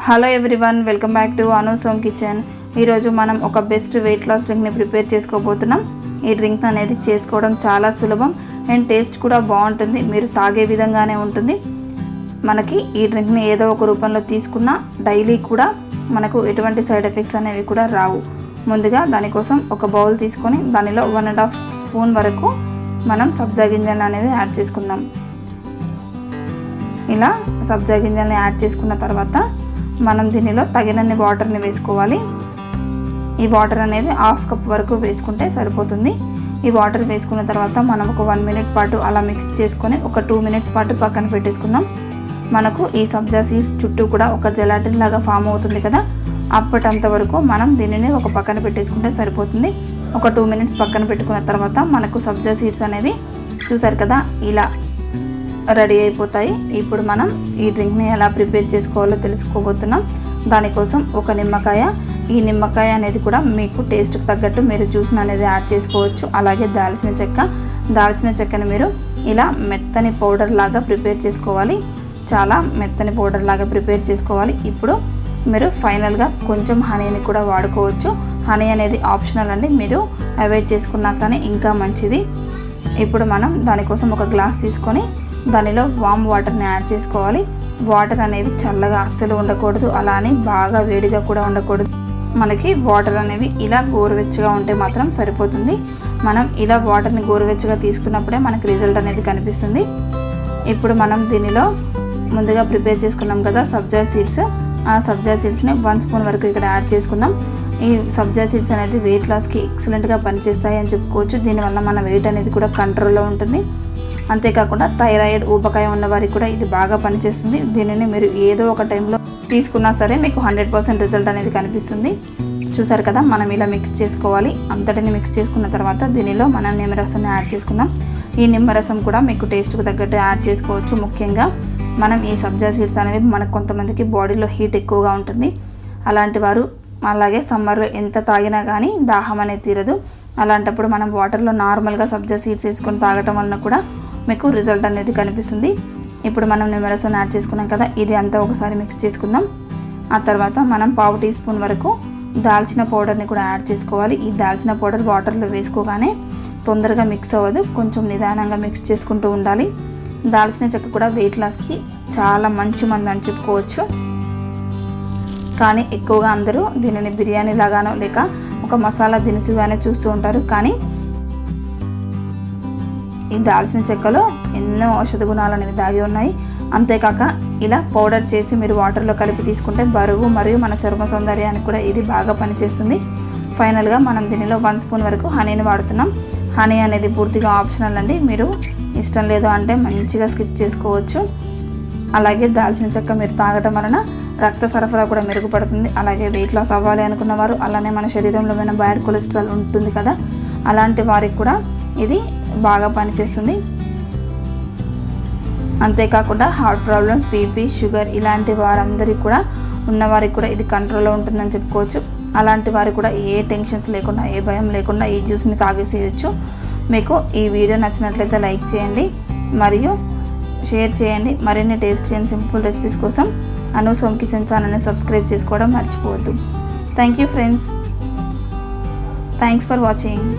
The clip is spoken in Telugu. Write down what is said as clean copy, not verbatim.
Hello everyone, welcome back to Anu's home kitchen. ఈరోజు మనం ఒక బెస్ట్ వెయిట్ లాస్ డ్రింక్ని ప్రిపేర్ చేసుకోబోతున్నాం. ఈ డ్రింక్ అనేది చేసుకోవడం చాలా సులభం అండ్ టేస్ట్ కూడా బాగుంటుంది. మీరు తాగే విధంగానే ఉంటుంది. మనకి ఈ డ్రింక్ని ఏదో ఒక రూపంలో తీసుకున్నా డైలీ కూడా మనకు ఎటువంటి సైడ్ ఎఫెక్ట్స్ అనేవి కూడా రావు. ముందుగా దానికోసం ఒక బౌల్ తీసుకొని దానిలో 1.5 స్పూన్ వరకు మనం సబ్జా గింజలు అనేవి యాడ్ చేసుకుందాం. ఇలా సబ్జా గింజల్ని యాడ్ చేసుకున్న తర్వాత మనం దీనిలో తగినన్ని వాటర్ని వేసుకోవాలి. ఈ వాటర్ అనేది 1/2 కప్ వరకు వేసుకుంటే సరిపోతుంది. ఈ వాటర్ వేసుకున్న తర్వాత మనం ఒక 1 మినిట్ పాటు అలా మిక్స్ చేసుకొని ఒక 2 మినిట్స్ పాటు పక్కన పెట్టేసుకుందాం. మనకు ఈ సబ్జా సీడ్స్ చుట్టూ కూడా ఒక జెలాటిన్ లాగా ఫామ్ అవుతుంది కదా, అప్పటంత వరకు మనం దీనిని ఒక పక్కన పెట్టేసుకుంటే సరిపోతుంది. ఒక 2 మినిట్స్ పక్కన పెట్టుకున్న తర్వాత మనకు సబ్జా సీడ్స్ అనేవి చూసారు కదా ఇలా రెడీ అయిపోతాయి. ఇప్పుడు మనం ఈ డ్రింక్ని ఎలా ప్రిపేర్ చేసుకోవాలో తెలుసుకోబోతున్నాం. దానికోసం ఒక నిమ్మకాయ, ఈ నిమ్మకాయ అనేది కూడా మీకు టేస్ట్కి తగ్గట్టు మీరు జ్యూస్ని అనేది యాడ్ చేసుకోవచ్చు. అలాగే దాల్చిన చెక్కని మీరు ఇలా మెత్తని పౌడర్ లాగా ప్రిపేర్ చేసుకోవాలి. చాలా మెత్తని పౌడర్ లాగా ప్రిపేర్ చేసుకోవాలి. ఇప్పుడు మీరు ఫైనల్గా కొంచెం హనీని కూడా వాడుకోవచ్చు. హనీ అనేది ఆప్షనల్ అండి, మీరు అవాయిడ్ చేసుకున్నా కానీ ఇంకా మంచిది. ఇప్పుడు మనం దానికోసం ఒక గ్లాస్ తీసుకొని దానిలో వామ్ వాటర్ని యాడ్ చేసుకోవాలి. వాటర్ అనేవి చల్లగా అస్సలు ఉండకూడదు, అలానే బాగా వేడిగా కూడా ఉండకూడదు. మనకి వాటర్ అనేవి ఇలా గోరువెచ్చగా ఉంటే మాత్రం సరిపోతుంది. మనం ఇలా వాటర్ని గోరువెచ్చగా తీసుకున్నప్పుడే మనకి రిజల్ట్ అనేది కనిపిస్తుంది. ఇప్పుడు మనం దీనిలో ముందుగా ప్రిపేర్ చేసుకున్నాం కదా సబ్జా సీడ్స్, ఆ సబ్జా సీడ్స్ని 1 స్పూన్ వరకు ఇక్కడ యాడ్ చేసుకుందాం. ఈ సబ్జా సీడ్స్ అనేది వెయిట్ లాస్కి ఎక్సలెంట్గా పనిచేస్తాయి అని చెప్పుకోవచ్చు. దీనివల్ల మన వెయిట్ అనేది కూడా కంట్రోల్లో ఉంటుంది. అంతేకాకుండా థైరాయిడ్, ఊబకాయం ఉన్న వారికి కూడా ఇది బాగా పనిచేస్తుంది. దీనిని మీరు ఏదో ఒక టైంలో తీసుకున్నా సరే మీకు 100% రిజల్ట్ అనేది కనిపిస్తుంది. చూసారు కదా, మనం ఇలా మిక్స్ చేసుకోవాలి. అంతటిని మిక్స్ చేసుకున్న తర్వాత దీనిలో మనం నిమ్మరసాన్ని యాడ్ చేసుకుందాం. ఈ నిమ్మరసం కూడా మీకు టేస్ట్కి తగ్గట్టు యాడ్ చేసుకోవచ్చు. ముఖ్యంగా మనం ఈ సబ్జా సీడ్స్ అనేవి మనకు కొంతమందికి బాడీలో హీట్ ఎక్కువగా ఉంటుంది. అలాంటి వారు అలాగే సమ్మర్లో ఎంత తాగినా కానీ దాహం అనేది తీరదు. అలాంటప్పుడు మనం వాటర్లో నార్మల్గా సబ్జా సీడ్స్ వేసుకొని తాగటం వలన కూడా మీకు రిజల్ట్ అనేది కనిపిస్తుంది. ఇప్పుడు మనం నిమ్మరసం యాడ్ చేసుకున్నాం కదా, ఇది అంతా ఒకసారి మిక్స్ చేసుకుందాం. ఆ తర్వాత మనం 1/2 టీ స్పూన్ వరకు దాల్చిన పౌడర్ని కూడా యాడ్ చేసుకోవాలి. ఈ దాల్చిన పౌడర్ వాటర్లో వేసుకోగానే తొందరగా మిక్స్ అవ్వదు, కొంచెం నిదానంగా మిక్స్ చేసుకుంటూ ఉండాలి. దాల్చిన చెక్క కూడా వెయిట్ లాస్కి చాలా మంచి మందు అని చెప్పుకోవచ్చు. కానీ ఎక్కువగా అందరూ దీనిని బిర్యానీ లాగానో లేక ఒక మసాలా దినుసుగానే చూస్తూ ఉంటారు. కానీ ఈ దాల్చిన చెక్కలో ఎన్నో ఔషధ గుణాలు అనేవి దాగి ఉన్నాయి. అంతేకాక ఇలా పౌడర్ చేసి మీరు వాటర్లో కలిపి తీసుకుంటే బరువు మరియు మన చర్మ సౌందర్యానికి కూడా ఇది బాగా పనిచేస్తుంది. ఫైనల్గా మనం దీనిలో 1 స్పూన్ వరకు హనీని వాడుతున్నాం. హనీ అనేది పూర్తిగా ఆప్షనల్ అండి, మీరు ఇష్టం లేదు అంటే మంచిగా స్కిప్ చేసుకోవచ్చు. అలాగే దాల్చిన చెక్క మీరు తాగటం వలన రక్త సరఫరా కూడా మెరుగుపడుతుంది. అలాగే వెయిట్ లాస్ అవ్వాలి అనుకున్నవారు, అలానే మన శరీరంలో ఏమైనా బ్యాడ్ కొలెస్ట్రాల్ ఉంటుంది కదా, అలాంటి వారికి కూడా ఇది బాగా పనిచేస్తుంది. అంతేకాకుండా హార్ట్ ప్రాబ్లమ్స్, బీపీ, షుగర్ ఇలాంటి వారందరికీ కూడా ఉన్నవారికి కూడా ఇది కంట్రోల్లో ఉంటుందని చెప్పుకోవచ్చు. అలాంటి వారికి కూడా ఏ టెన్షన్స్ లేకుండా, ఏ భయం లేకుండా ఈ జ్యూస్ని తాగేసేయచ్చు. మీకు ఈ వీడియో నచ్చినట్లయితే లైక్ చేయండి మరియు షేర్ చేయండి. మరిన్ని టేస్టీ అండ్ సింపుల్ రెసిపీస్ కోసం అనూస్ హోమ్ కిచెన్ ఛానల్ని సబ్స్క్రైబ్ చేసుకోవడం మర్చిపోవద్దు. Thank you friends, thanks for watching.